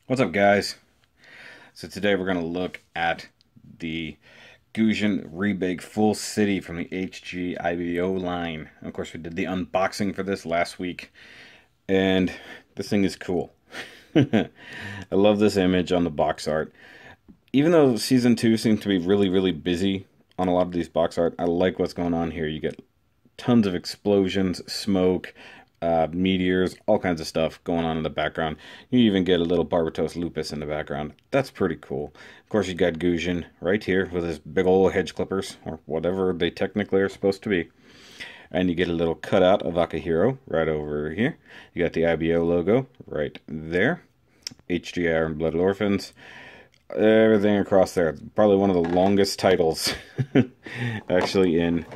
What's up, guys? So today we're going to look at the Gusion Rebake Full City from the HG IBO line. Of course, we did the unboxing for this last week, and this thing is cool. I love this image on the box art. Even though Season 2 seems to be really busy on a lot of these box art, I like what's going on here. You get tons of explosions, smoke, meteors, all kinds of stuff going on in the background. You even get a little Barbatos Lupus in the background. That's pretty cool. Of course, you got Gusion right here with his big old hedge clippers, or whatever they technically are supposed to be. And you get a little cutout of Akihiro right over here. You got the IBO logo right there. HG Iron Blooded Orphans. Everything across there. Probably one of the longest titles actually in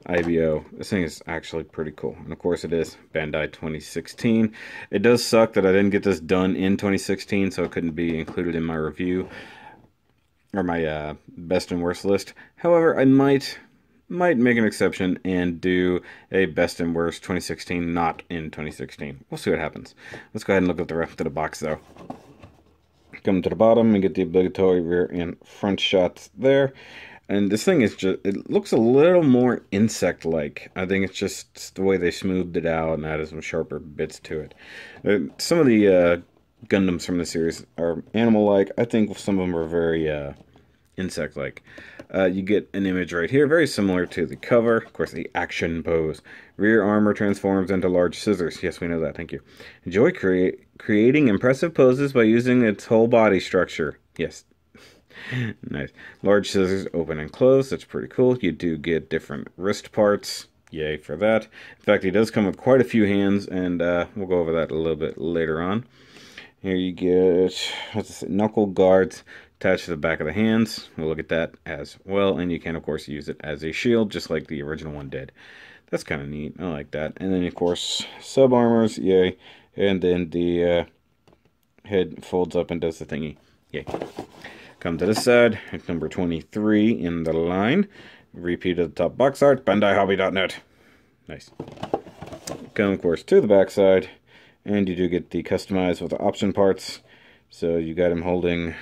IBO. This thing is actually pretty cool. And of course it is Bandai 2016. It does suck that I didn't get this done in 2016, so it couldn't be included in my review or my best and worst list. However, I might make an exception and do a best and worst 2016 not in 2016. We'll see what happens. Let's go ahead and look at the rest of the box though. Come to the bottom and get the obligatory rear and front shots there. And this thing is just, it looks a little more insect-like. I think it's just the way they smoothed it out and added some sharper bits to it. Some of the Gundams from the series are animal-like. I think some of them are very insect-like. You get an image right here, very similar to the cover. Of course, the action pose. Rear armor transforms into large scissors. Yes, we know that. Thank you. Enjoy creating impressive poses by using its whole body structure. Yes. Nice. Large scissors open and close. That's pretty cool. You do get different wrist parts. Yay for that. In fact, he does come with quite a few hands, and we'll go over that a little bit later on. Here you get knuckle guards attached to the back of the hands. We'll look at that as well, and you can, of course, use it as a shield, just like the original one did. That's kind of neat. I like that. And then, of course, sub-armors. Yay. And then the head folds up and does the thingy. Yay. Come to this side, it's number 23 in the line. Repeat of the top box art, BandaiHobby.net. Nice. Come, of course, to the back side, and you do get the customized with the option parts. So you got him holding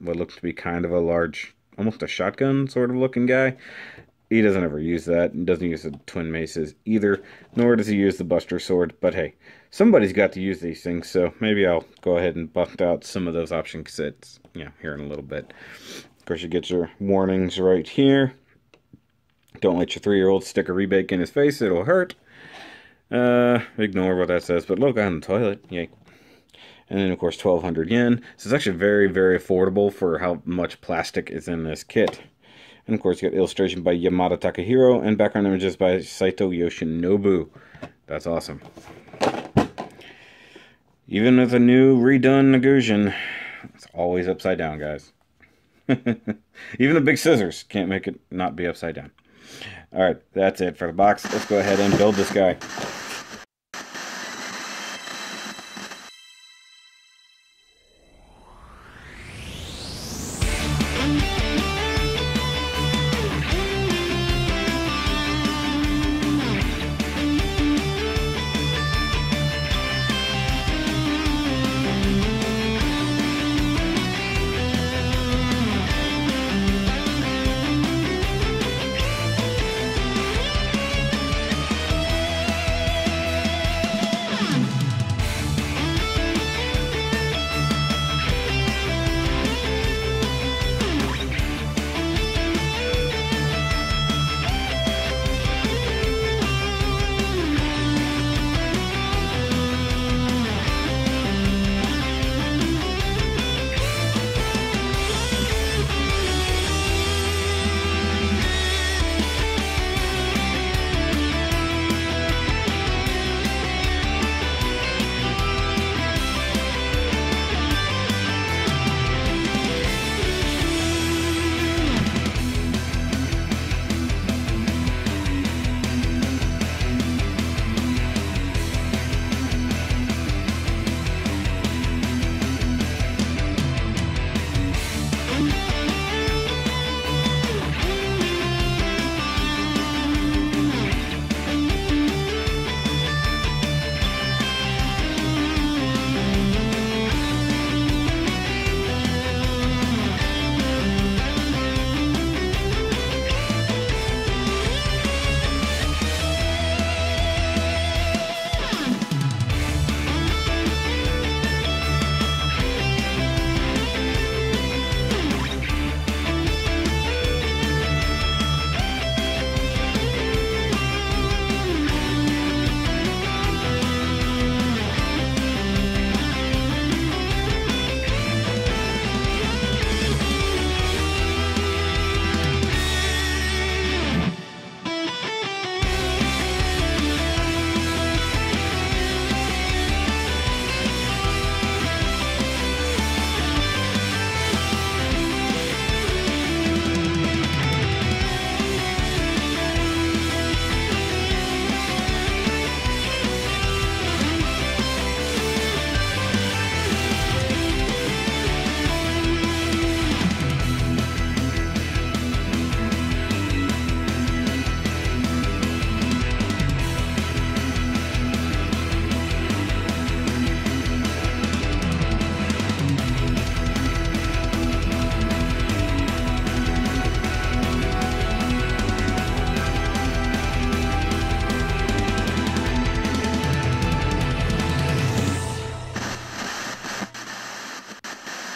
what looks to be kind of a large, almost a shotgun sort of looking guy. He doesn't ever use that, and doesn't use the twin maces either, nor does he use the Buster Sword. But hey, somebody's got to use these things, so maybe I'll go ahead and bust out some of those option sets, here in a little bit. Of course, you get your warnings right here. Don't let your 3-year-old stick a rebake in his face, it'll hurt. Ignore what that says, but look on the toilet, yay. And then, of course, 1,200 yen. This is actually very affordable for how much plastic is in this kit. And of course, you got illustration by Yamada Takahiro and background images by Saito Yoshinobu. That's awesome. Even with a new redone Gusion, it's always upside down, guys. Even the big scissors can't make it not be upside down. Alright, that's it for the box. Let's go ahead and build this guy.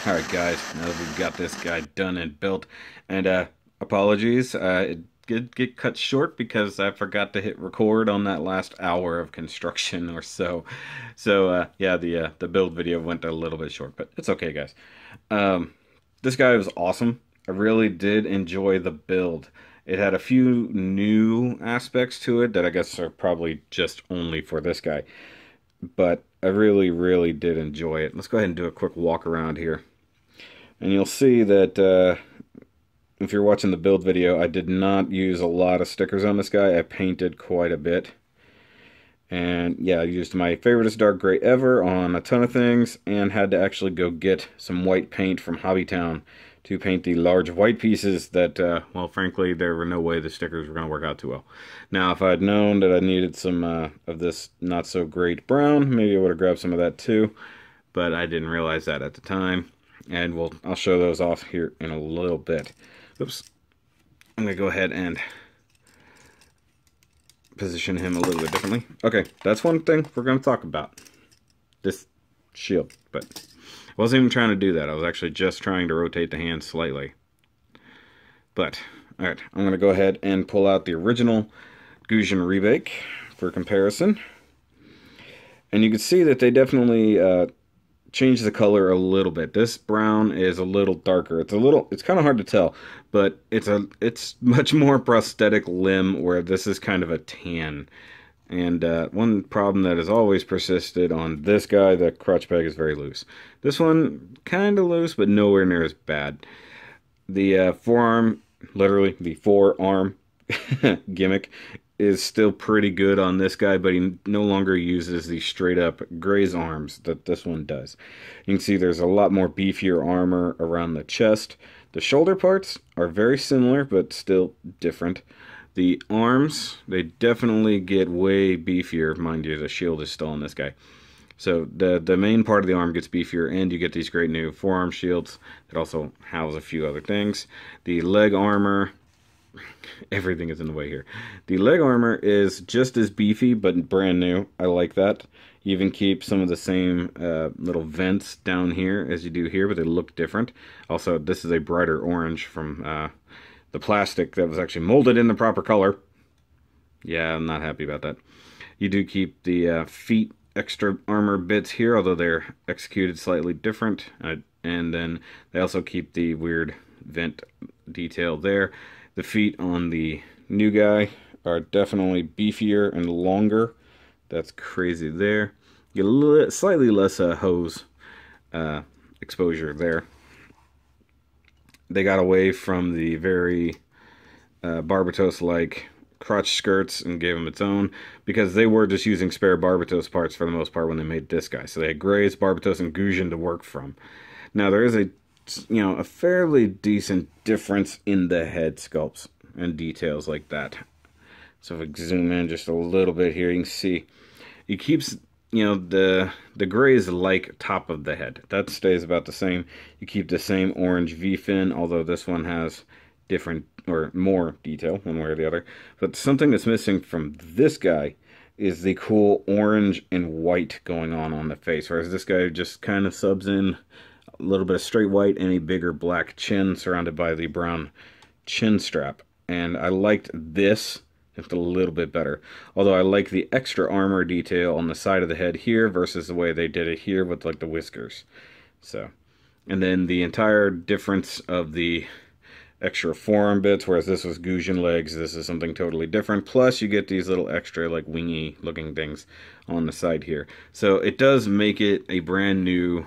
Alright guys, now that we've got this guy done and built, and apologies, it did get cut short because I forgot to hit record on that last hour of construction or so. So yeah, the build video went a little bit short, but it's okay guys. This guy was awesome. I really did enjoy the build. It had a few new aspects to it that I guess are probably just only for this guy. But I really, really did enjoy it. Let's go ahead and do a quick walk around here. And you'll see that if you're watching the build video, I did not use a lot of stickers on this guy. I painted quite a bit. And yeah, I used my favoriteest dark gray ever on a ton of things, and had to actually go get some white paint from Hobbytown to paint the large white pieces that, well, frankly, there were no way the stickers were going to work out too well. Now, if I had known that I needed some of this not-so-great brown, maybe I would have grabbed some of that too, but I didn't realize that at the time, and I'll show those off here in a little bit. Oops. I'm going to go ahead and position him a little bit differently. Okay, that's one thing we're going to talk about. This shield, but I wasn't even trying to do that. I was actually just trying to rotate the hand slightly. But, alright, I'm going to go ahead and pull out the original Gusion Rebake for comparison. And you can see that they definitely changed the color a little bit. This brown is a little darker. It's kind of hard to tell, but it's much more prosthetic limb, where this is kind of a tan. And one problem that has always persisted on this guy, the crotch peg is very loose. This one, kind of loose, but nowhere near as bad. The forearm, literally the forearm gimmick, is still pretty good on this guy, but he no longer uses the straight up graze arms that this one does. You can see there's a lot more beefier armor around the chest. The shoulder parts are very similar, but still different. The arms, they definitely get way beefier. Mind you, the shield is still on this guy. So the main part of the arm gets beefier, and you get these great new forearm shields that also house a few other things. The leg armor, everything is in the way here. The leg armor is just as beefy, but brand new. I like that. You even keep some of the same little vents down here as you do here, but they look different. Also, this is a brighter orange from the plastic that was actually molded in the proper color. Yeah, I'm not happy about that. You do keep the feet extra armor bits here, although they're executed slightly different. And then they also keep the weird vent detail there. The feet on the new guy are definitely beefier and longer. That's crazy there. You get slightly less hose exposure there. They got away from the very Barbatos-like crotch skirts and gave them its own, because they were just using spare Barbatos parts for the most part when they made this guy. So they had Grays, Barbatos, and Gusion to work from. Now there is a fairly decent difference in the head sculpts and details like that. So if I zoom in just a little bit here, you can see it keeps, the grays like top of the head. That stays about the same. You keep the same orange V-fin, although this one has different or more detail one way or the other. But something that's missing from this guy is the cool orange and white going on the face, whereas this guy just kind of subs in a little bit of straight white and a bigger black chin surrounded by the brown chin strap. And I liked this just a little bit better. Although I like the extra armor detail on the side of the head here versus the way they did it here with like the whiskers. So, and then the entire difference of the extra forearm bits, whereas this was Gusion legs, this is something totally different. Plus you get these little extra like wingy looking things on the side here. So it does make it a brand new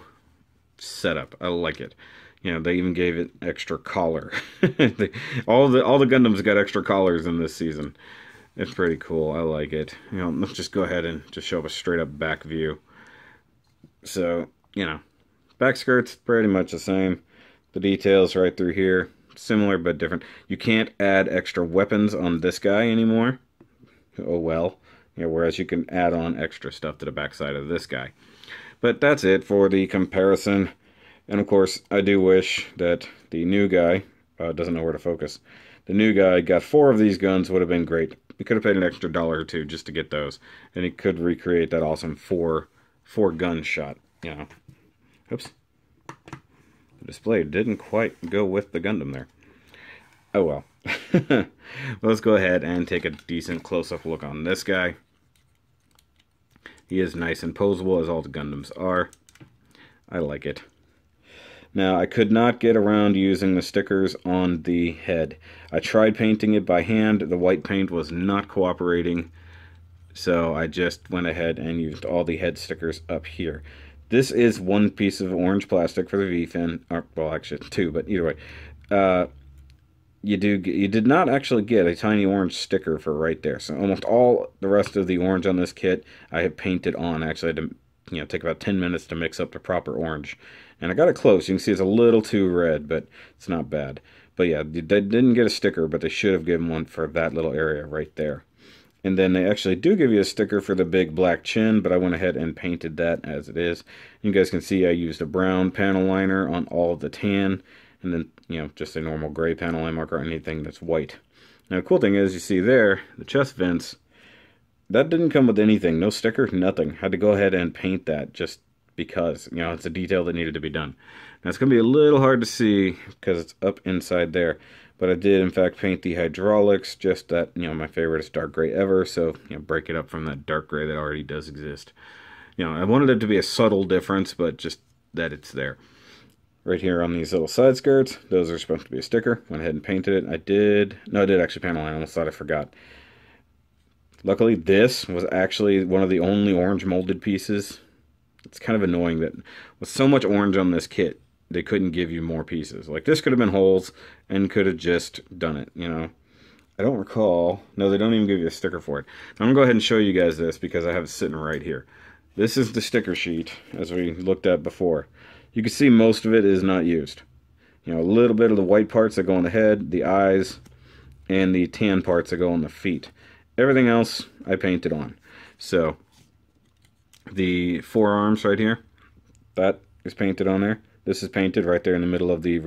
setup. I like it. They even gave it extra collar. all the Gundams got extra collars in this season. It's pretty cool. I like it. Let's just go ahead and just show a straight up back view. So, back skirt's pretty much the same. The details right through here, similar but different. You can't add extra weapons on this guy anymore. Oh well. Whereas you can add on extra stuff to the backside of this guy. But that's it for the comparison. And of course, I do wish that the new guy, doesn't know where to focus, the new guy got 4 of these guns, would have been great. He could have paid an extra $1 or $2 just to get those. And he could recreate that awesome 4 gun shot, Oops. The display didn't quite go with the Gundam there. Oh well. Let's go ahead and take a decent close-up look on this guy. He is nice and posable, as all the Gundams are. I like it. Now, I could not get around using the stickers on the head. I tried painting it by hand. The white paint was not cooperating. So I just went ahead and used all the head stickers up here. This is one piece of orange plastic for the V-fin. Well, actually, two, but either way. You did not actually get a tiny orange sticker for right there. So almost all the rest of the orange on this kit I have painted on. Actually, I had to take about 10 minutes to mix up the proper orange. And I got it close. You can see it's a little too red, but it's not bad. But yeah, they didn't get a sticker, but they should have given one for that little area right there. And then they actually do give you a sticker for the big black chin, but I went ahead and painted that as it is. You guys can see I used a brown panel liner on all of the tan, and then, just a normal gray panel line marker on anything that's white. Now, the cool thing is, you see there, the chest vents, that didn't come with anything. No sticker, nothing. Had to go ahead and paint that just because, it's a detail that needed to be done. Now, it's going to be a little hard to see because it's up inside there. But I did, in fact, paint the hydraulics, just that, my favorite is dark gray ever, so, break it up from that dark gray that already does exist. I wanted it to be a subtle difference, but just that it's there. Right here on these little side skirts, those are supposed to be a sticker. Went ahead and painted it. I did actually panel line. I almost thought I forgot. Luckily, this was actually one of the only orange molded pieces. It's kind of annoying that with so much orange on this kit, they couldn't give you more pieces. Like, this could have been holes and could have just done it, I don't recall. No, they don't even give you a sticker for it. I'm going to go ahead and show you guys this because I have it sitting right here. This is the sticker sheet, as we looked at before. You can see most of it is not used. A little bit of the white parts that go on the head, the eyes, and the tan parts that go on the feet. Everything else I painted on. So, the forearms right here, that is painted on there. This is painted right there in the middle of the,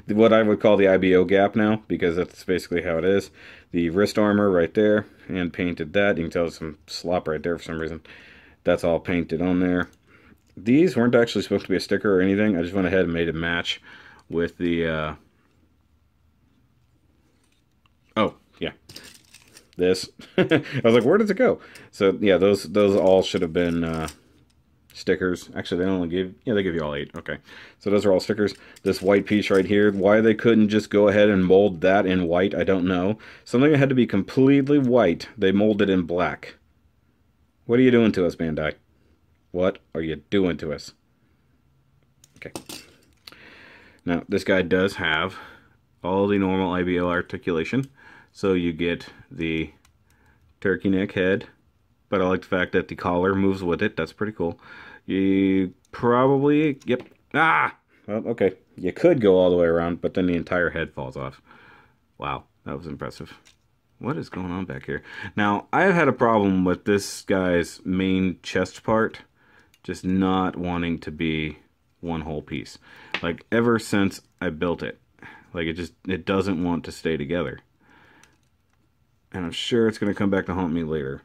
what I would call the IBO gap now, because that's basically how it is. The wrist armor right there, and painted that. You can tell there's some slop right there for some reason. That's all painted on there. These weren't actually supposed to be a sticker or anything. I just went ahead and made it match with the, oh, yeah. This. I was like, where does it go? So, yeah, those all should have been, stickers. Actually, they only give, they give you all 8. Okay. So those are all stickers. This white piece right here, why they couldn't just go ahead and mold that in white, I don't know. Something that had to be completely white, they molded in black. What are you doing to us, Bandai? What are you doing to us? Okay. Now, this guy does have all the normal IBO articulation. So you get the turkey neck head, but I like the fact that the collar moves with it. That's pretty cool. You probably, yep. Well, okay. You could go all the way around, but then the entire head falls off. Wow, that was impressive. What is going on back here? Now, I've had a problem with this guy's main chest part just not wanting to be one whole piece. Like, ever since I built it. Like, it doesn't want to stay together. And I'm sure it's going to come back to haunt me later.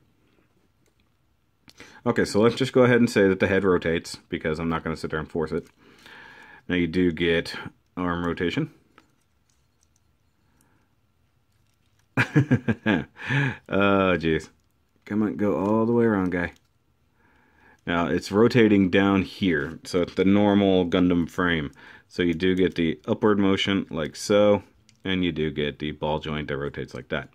Okay, so let's just go ahead and say that the head rotates, because I'm not going to sit there and force it. Now you do get arm rotation. Oh, jeez. Come on, go all the way around, guy. Now, it's rotating down here, so it's the normal Gundam frame. So you do get the upward motion, like so, and you do get the ball joint that rotates like that.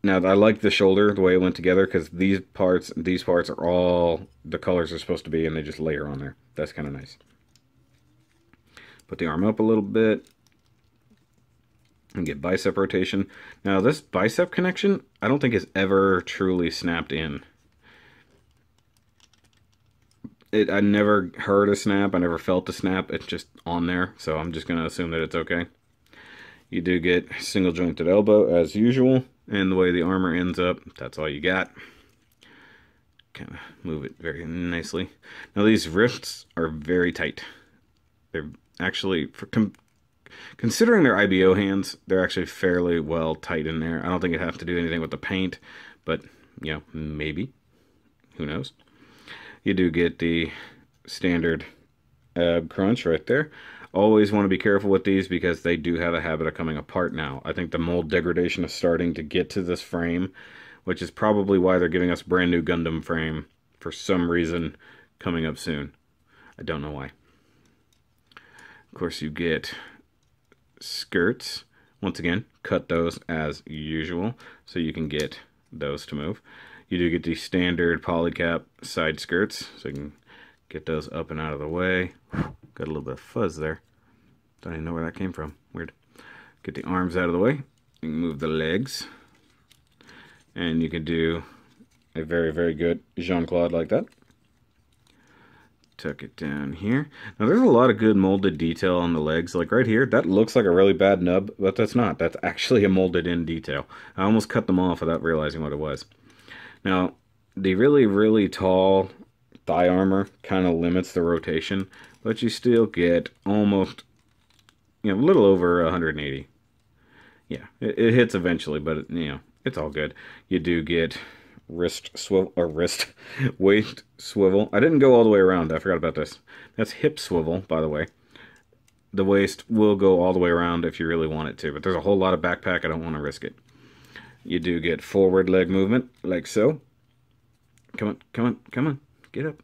Now, I like the shoulder, the way it went together, because these parts are all the colors are supposed to be, and they just layer on there. That's kind of nice. Put the arm up a little bit, and get bicep rotation. Now, this bicep connection, I don't think is ever truly snapped in. I never heard a snap, I never felt a snap, it's just on there, so I'm just going to assume that it's okay. You do get single jointed elbow, as usual. And the way the armor ends up, that's all you got. Kind of move it very nicely. Now these wrists are very tight. They're actually, considering they're IBO hands, they're actually fairly well tight in there. I don't think it has to do anything with the paint, but, maybe. Who knows? You do get the standard ab crunch right there. Always want to be careful with these because they do have a habit of coming apart now. I think the mold degradation is starting to get to this frame, which is probably why they're giving us a brand new Gundam frame for some reason coming up soon. I don't know why. Of course, you get skirts. Once again, cut those as usual so you can get those to move. You do get the standard polycap side skirts, so you can get those up and out of the way. Got a little bit of fuzz there. Don't even know where that came from. Weird. Get the arms out of the way. You can move the legs. And you can do a very, very good Jean-Claude like that. Tuck it down here. Now there's a lot of good molded detail on the legs. Like right here, that looks like a really bad nub, but that's not. That's actually a molded in detail. I almost cut them off without realizing what it was. Now, the really, really tall thigh armor kind of limits the rotation, but you still get almost, a little over 180. Yeah, it hits eventually, but it's all good. You do get waist swivel. I didn't go all the way around. I forgot about this. That's hip swivel, by the way. The waist will go all the way around if you really want it to, but there's a whole lot of backpack. I don't want to risk it. You do get forward leg movement, like so. Come on, come on, come on. Get up.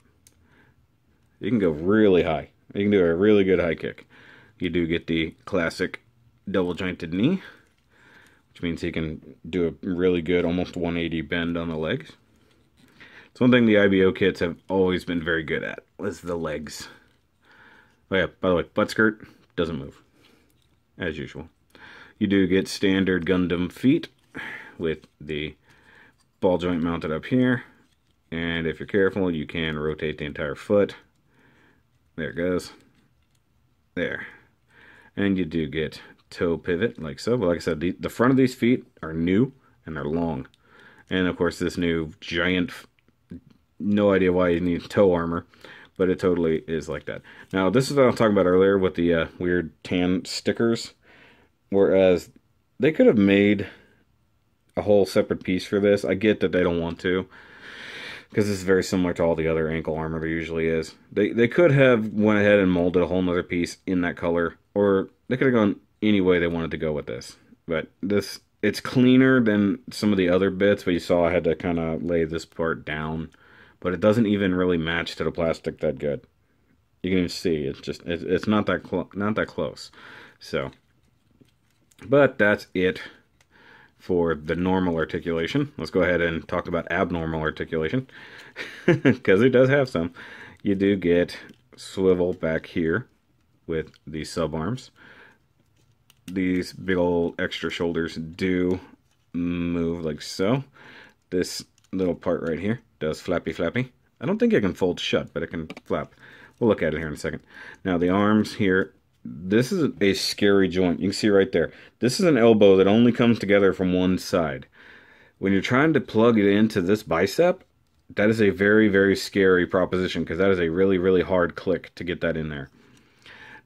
You can go really high. You can do a really good high kick. You do get the classic double jointed knee, which means he can do a really good almost 180 bend on the legs. It's one thing the IBO kits have always been very good at, was the legs. Oh yeah, by the way, butt skirt doesn't move, as usual. You do get standard Gundam feet with the ball joint mounted up here. And if you're careful, you can rotate the entire foot. There it goes. There. And you do get toe pivot, like so. But like I said, the front of these feet are new, and they're long. And of course, this new giant, no idea why you need toe armor, but it totally is like that. Now, this is what I was talking about earlier with the weird tan stickers. Whereas, they could have made a whole separate piece for this. I get that they don't want to, because this is very similar to all the other ankle armor there usually is. They could have went ahead and molded a whole nother piece in that color, or they could have gone any way they wanted to go with this. But it's cleaner than some of the other bits, but you saw I had to kind of lay this part down. But it doesn't even really match to the plastic that good. You can even see, it's not that close. So, but that's it for the normal articulation. Let's go ahead and talk about abnormal articulation, because it does have some. You do get swivel back here with the sub arms. These big old extra shoulders do move like so. This little part right here does flappy flappy. I don't think it can fold shut, but it can flap. We'll look at it here in a second. Now the arms here, this is a scary joint. You can see right there. This is an elbow that only comes together from one side. When you're trying to plug it into this bicep, that is a very, very scary proposition, because that is a really, really hard click to get that in there.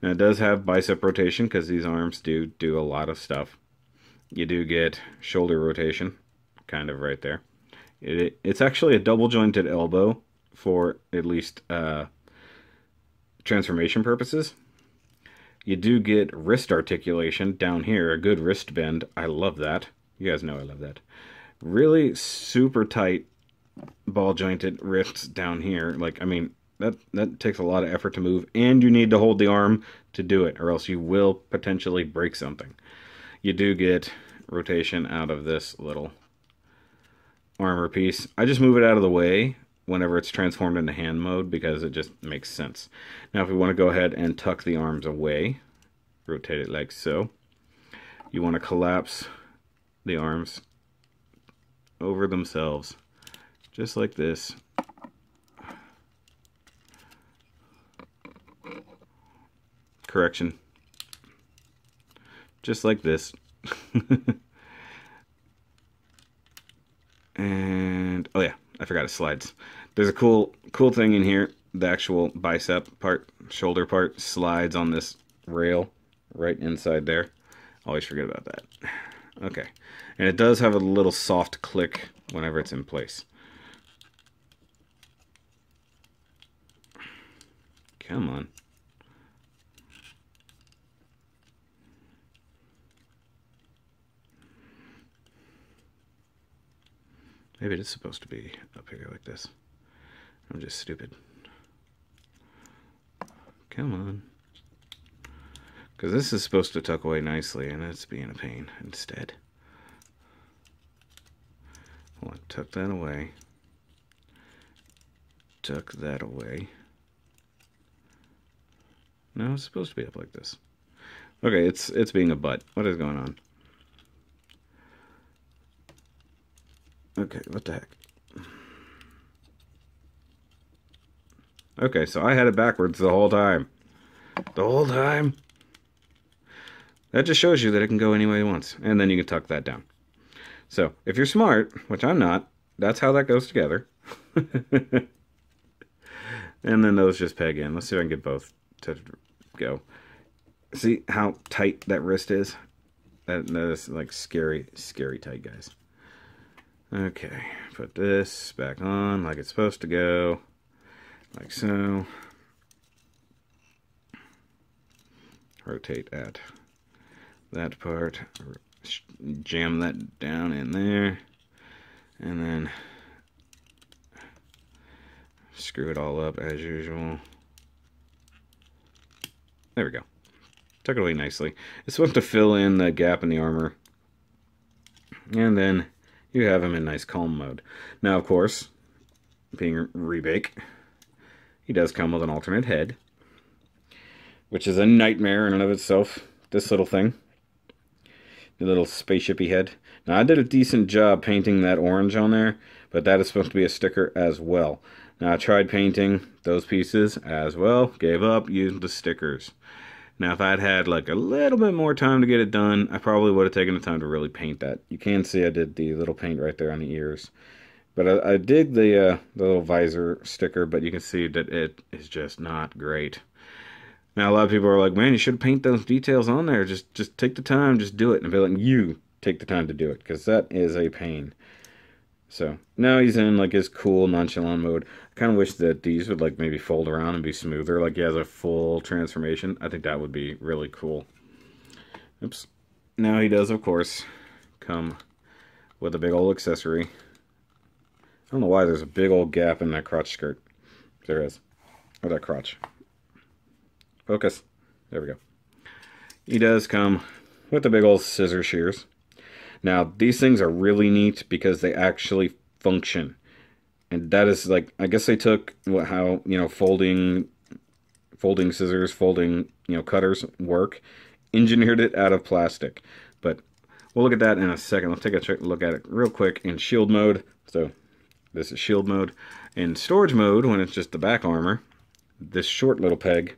Now it does have bicep rotation, because these arms do a lot of stuff. You do get shoulder rotation, kind of right there. It's actually a double jointed elbow for at least transformation purposes. You do get wrist articulation down here, a good wrist bend. I love that. You guys know I love that. Really super tight ball jointed wrists down here. Like, I mean, that takes a lot of effort to move, and you need to hold the arm to do it, or else you will potentially break something. You do get rotation out of this little armor piece. I just move it out of the way whenever it's transformed into hand mode, because it just makes sense. Now if we want to go ahead and tuck the arms away, rotate it like so. You want to collapse the arms over themselves, just like this. Correction. Just like this. And, oh yeah, I forgot it slides. There's a cool thing in here. The actual bicep part, shoulder part, slides on this rail right inside there. Always forget about that. Okay. And it does have a little soft click whenever it's in place. Come on. Maybe it is supposed to be up here like this. I'm just stupid. Come on. Because this is supposed to tuck away nicely, and it's being a pain instead. Hold on, tuck that away. Tuck that away. No, it's supposed to be up like this. Okay, it's being a butt. What is going on? Okay, what the heck? Okay, so I had it backwards the whole time. The whole time? That just shows you that it can go any way it wants. And then you can tuck that down. So, if you're smart, which I'm not, that's how that goes together. And then those just peg in. Let's see if I can get both to go. See how tight that wrist is? That is like scary, scary tight, guys. Okay, put this back on like it's supposed to go. Like so. Rotate at that part. Jam that down in there. And then screw it all up as usual. There we go. Tuck it away nicely. It's supposed to fill in the gap in the armor. And then you have him in nice calm mode. Now, of course, being Rebake, he does come with an alternate head, which is a nightmare in and of itself. This little thing. The little spaceshipy head. Now, I did a decent job painting that orange on there, but that is supposed to be a sticker as well. Now, I tried painting those pieces as well. Gave up, used the stickers. Now, if I'd had like a little bit more time to get it done, I probably would have taken the time to really paint that. You can see I did the little paint right there on the ears. But I did the little visor sticker, but you can see that it is just not great. Now, a lot of people are like, man, you should paint those details on there. Just take the time, just do it. And I'll be like, you take the time to do it, because that is a pain. So, now he's in like his cool, nonchalant mode. I kind of wish that these would like maybe fold around and be smoother, like he has a full transformation. I think that would be really cool. Oops. Now he does, of course, come with a big old accessory. I don't know why there's a big old gap in that crotch skirt. There is. Or that crotch. Focus. There we go. He does come with the big old scissor shears. Now, these things are really neat because they actually function. And that is like, I guess they took how, you know, folding scissors, cutters work, engineered it out of plastic. But we'll look at that in a second. Let's take a look at it real quick in shield mode. So, this is shield mode. In storage mode, when it's just the back armor, this short little peg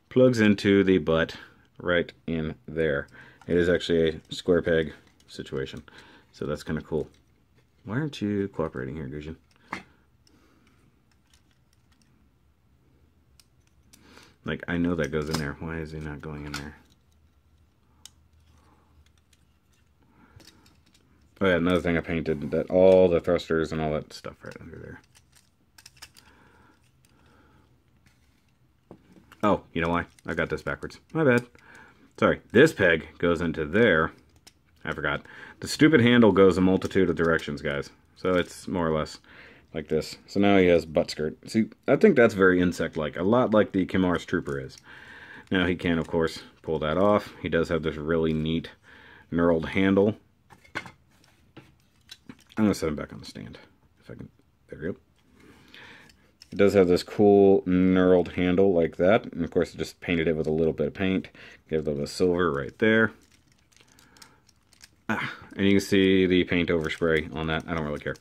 plugs into the butt right in there. It is actually a square peg situation. So that's kind of cool. Why aren't you cooperating here, Gusion? Like, I know that goes in there. Why is he not going in there? Oh yeah, another thing I painted, that all the thrusters and all that stuff right under there. Oh, you know why? I got this backwards. My bad. Sorry. This peg goes into there. I forgot. The stupid handle goes a multitude of directions, guys. So it's more or less like this. So now he has butt skirt. See, I think that's very insect-like. A lot like the Kimars Trooper is. Now he can, of course, pull that off. He does have this really neat knurled handle. I'm going to set him back on the stand. If I can. There we go. It does have this cool knurled handle like that. And of course, I just painted it with a little bit of paint. Give it a little silver right there. And you can see the paint overspray on that. I don't really care.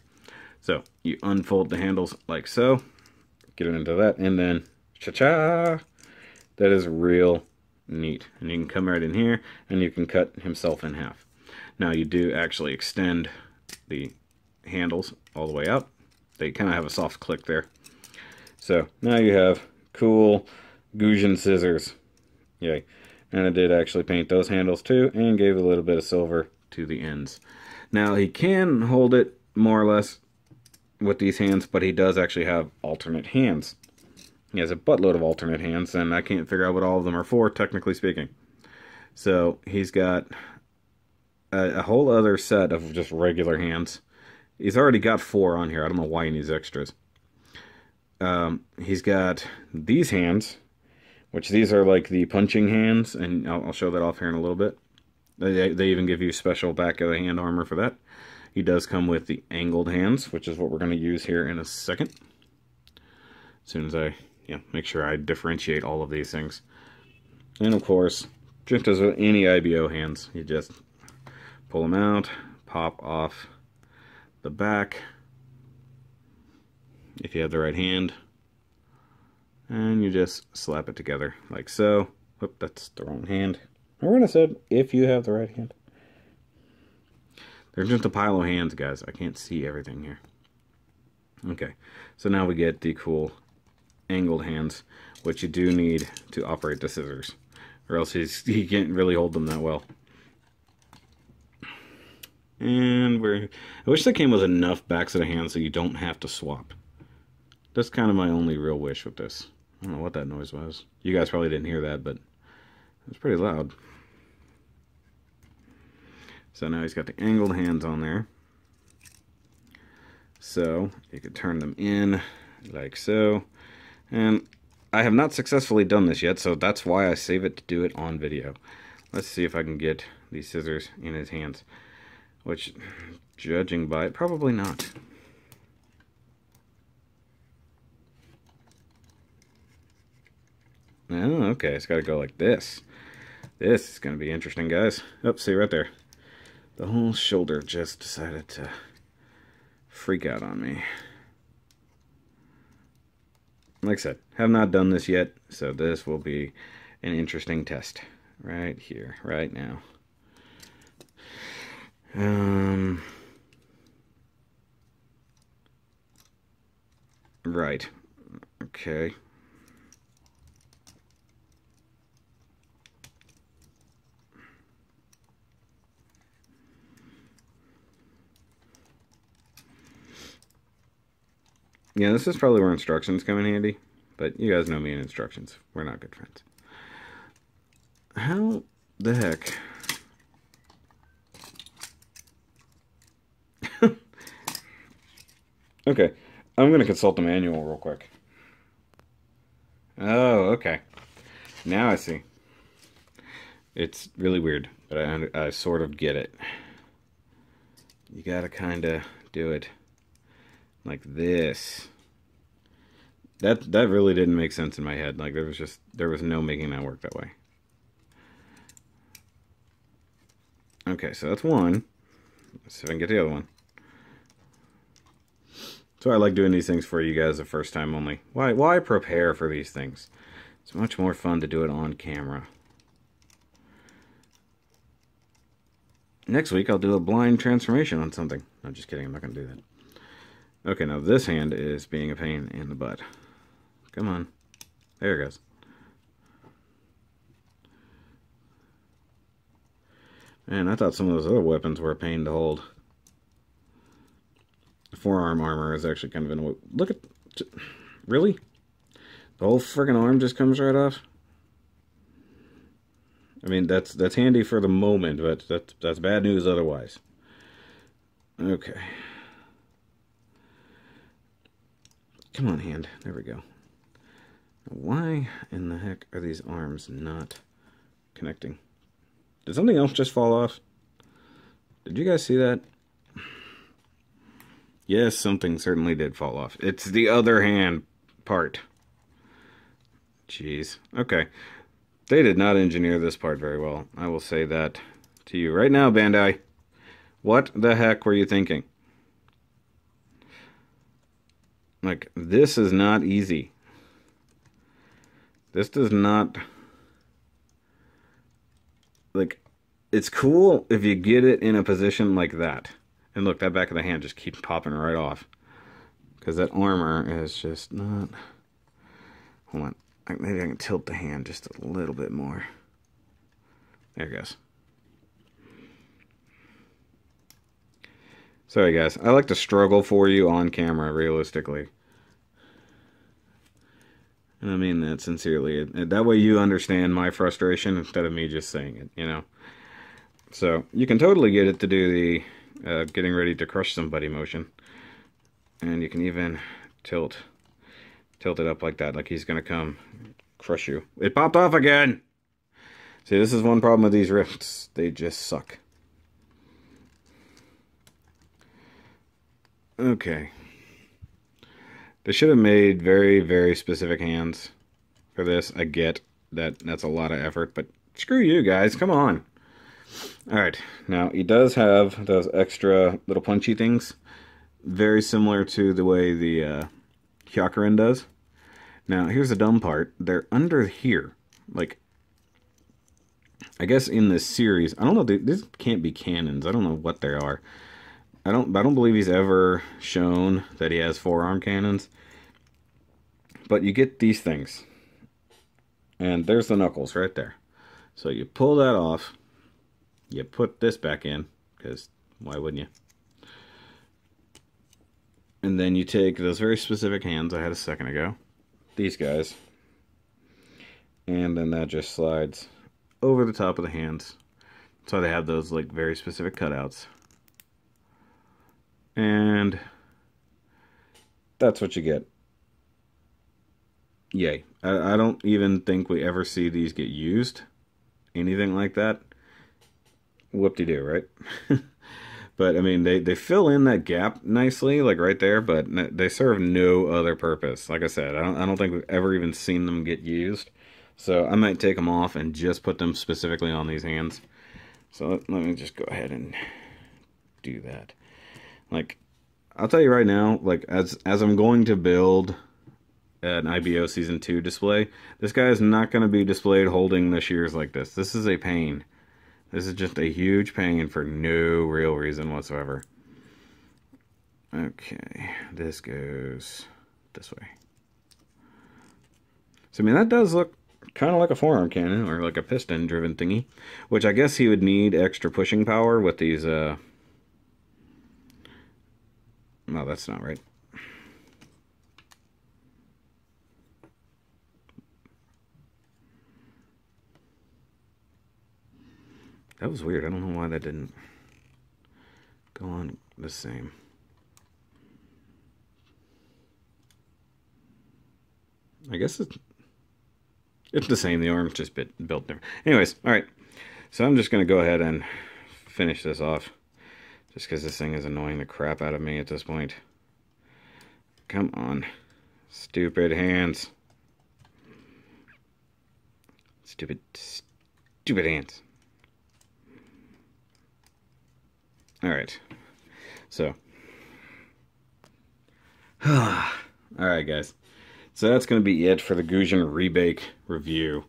So, you unfold the handles like so. Get it into that. And then, cha-cha! That is real neat. And you can come right in here, and you can cut himself in half. Now, you do actually extend the handles all the way out. They kind of have a soft click there. So, now you have cool Gusion scissors. Yay. And I did actually paint those handles too, and gave a little bit of silver to the ends. Now, he can hold it more or less with these hands, but he does actually have alternate hands. He has a buttload of alternate hands, and I can't figure out what all of them are for, technically speaking. So, he's got a whole other set of just regular hands. He's already got 4 on here. I don't know why he needs extras. He's got these hands, which these are like the punching hands, and I'll show that off here in a little bit. They even give you special back of the hand armor for that. He does come with the angled hands, which is what we're going to use here in a second. As soon as I make sure I differentiate all of these things. And of course, just as with any IBO hands, you just pull them out, pop off the back, if you have the right hand, and you just slap it together like so. Oop, that's the wrong hand. Remember when I said if you have the right hand? There's just a pile of hands, guys. I can't see everything here. Okay, so now we get the cool angled hands, which you do need to operate the scissors, or else he can't really hold them that well. And I wish that came with enough backs of the hands so you don't have to swap. That's kind of my only real wish with this. I don't know what that noise was. You guys probably didn't hear that, but it was pretty loud. So now he's got the angled hands on there. So you could turn them in like so. And I have not successfully done this yet, so that's why I save it to do it on video. Let's see if I can get these scissors in his hands. Which, judging by it, probably not. Oh, okay, it's got to go like this. This is going to be interesting, guys. Oh, see right there. The whole shoulder just decided to freak out on me. Like I said, have not done this yet, so this will be an interesting test right here, right now. Right. Okay. Yeah, this is probably where instructions come in handy, but you guys know me and instructions. We're not good friends. How the heck? Okay, I'm going to consult the manual real quick. Oh, okay. Now I see. It's really weird, but I sort of get it. You gotta kind of do it like this. That really didn't make sense in my head. Like there was no making that work that way. Okay, so that's one. Let's see if I can get the other one. So I like doing these things for you guys the first time only. Why prepare for these things? It's much more fun to do it on camera. Next week I'll do a blind transformation on something. No, just kidding, I'm not going to do that. Okay, now this hand is being a pain in the butt. Come on. There it goes. Man, I thought some of those other weapons were a pain to hold. The forearm armor is actually kind of in a way. Look at... Really? The whole friggin' arm just comes right off? I mean, that's handy for the moment, but that's bad news otherwise. Okay. Come on, hand. There we go. Why in the heck are these arms not connecting? Did something else just fall off? Did you guys see that? Yes, something certainly did fall off. It's the other hand part. Jeez. Okay. They did not engineer this part very well. I will say that to you right now, Bandai. What the heck were you thinking? Like, this is not easy. This does not... Like, it's cool if you get it in a position like that. And look, that back of the hand just keeps popping right off. Because that armor is just not... Hold on. Maybe I can tilt the hand just a little bit more. There it goes. Sorry, guys. I like to struggle for you on camera, realistically. And I mean that sincerely. That way you understand my frustration instead of me just saying it, you know? So, you can totally get it to do getting ready to crush somebody motion. And you can even tilt it up like that, like he's gonna come crush you. It popped off again! See, this is one problem with these rifts. They just suck. Okay. They should have made very, very specific hands for this. I get that that's a lot of effort, but screw you guys, come on. Alright, now he does have those extra little punchy things. Very similar to the way the Tekkedan does. Now, here's the dumb part. They're under here. Like, I guess in this series, I don't know, these can't be cannons. I don't know what they are. I don't believe he's ever shown that he has forearm cannons. But you get these things. And there's the knuckles right there. So you pull that off. You put this back in, because why wouldn't you? And then you take those very specific hands I had a second ago. These guys. And then that just slides over the top of the hands. So they have those like very specific cutouts. And that's what you get. Yay. I don't even think we ever see these get used. Anything like that. Whoop-de-doo, right? But, I mean, they fill in that gap nicely, like right there, but they serve no other purpose. Like I said, I don't think we've ever even seen them get used. So I might take them off and just put them specifically on these hands. So let me just go ahead and do that. Like, I'll tell you right now, like, as I'm going to build an IBO Season 2 display, this guy is not going to be displayed holding the shears like this. This is a pain. This is just a huge pain for no real reason whatsoever. Okay, this goes this way. So, I mean, that does look kind of like a forearm cannon, or like a piston-driven thingy, which I guess he would need extra pushing power with these, No, that's not right. That was weird. I don't know why that didn't go on the same. I guess it's the same. The arm's just built different. Anyways, alright. So I'm just going to go ahead and finish this off. Just because this thing is annoying the crap out of me at this point. Come on. Stupid hands. Stupid hands. Alright. So. Alright, guys. So that's going to be it for the Gusion Rebake review.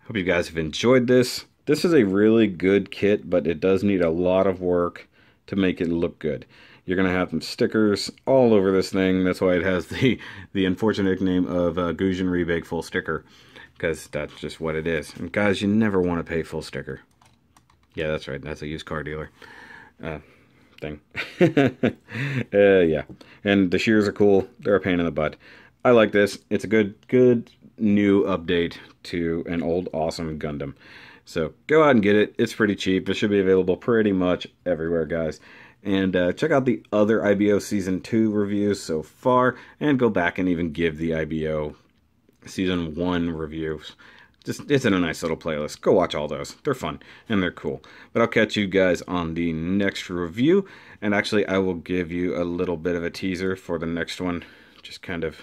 Hope you guys have enjoyed this. This is a really good kit, but it does need a lot of work to make it look good. You're going to have some stickers all over this thing. That's why it has the unfortunate name of Gusion Rebake Full Sticker. Because that's just what it is. And guys, you never want to pay full sticker. Yeah, that's right. That's a used car dealer thing. Yeah. And the shears are cool. They're a pain in the butt. I like this. It's a good new update to an old awesome Gundam. So go out and get it. It's pretty cheap. It should be available pretty much everywhere, guys. And check out the other IBO Season 2 reviews so far. And go back and even give the IBO Season 1 reviews. It's in a nice little playlist. Go watch all those. They're fun and they're cool. But I'll catch you guys on the next review. And actually, I will give you a little bit of a teaser for the next one. Just kind of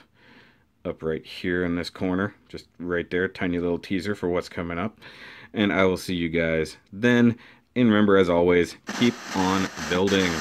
up right here in this corner. Just right there. Tiny little teaser for what's coming up. And I will see you guys then. And remember, as always, keep on building.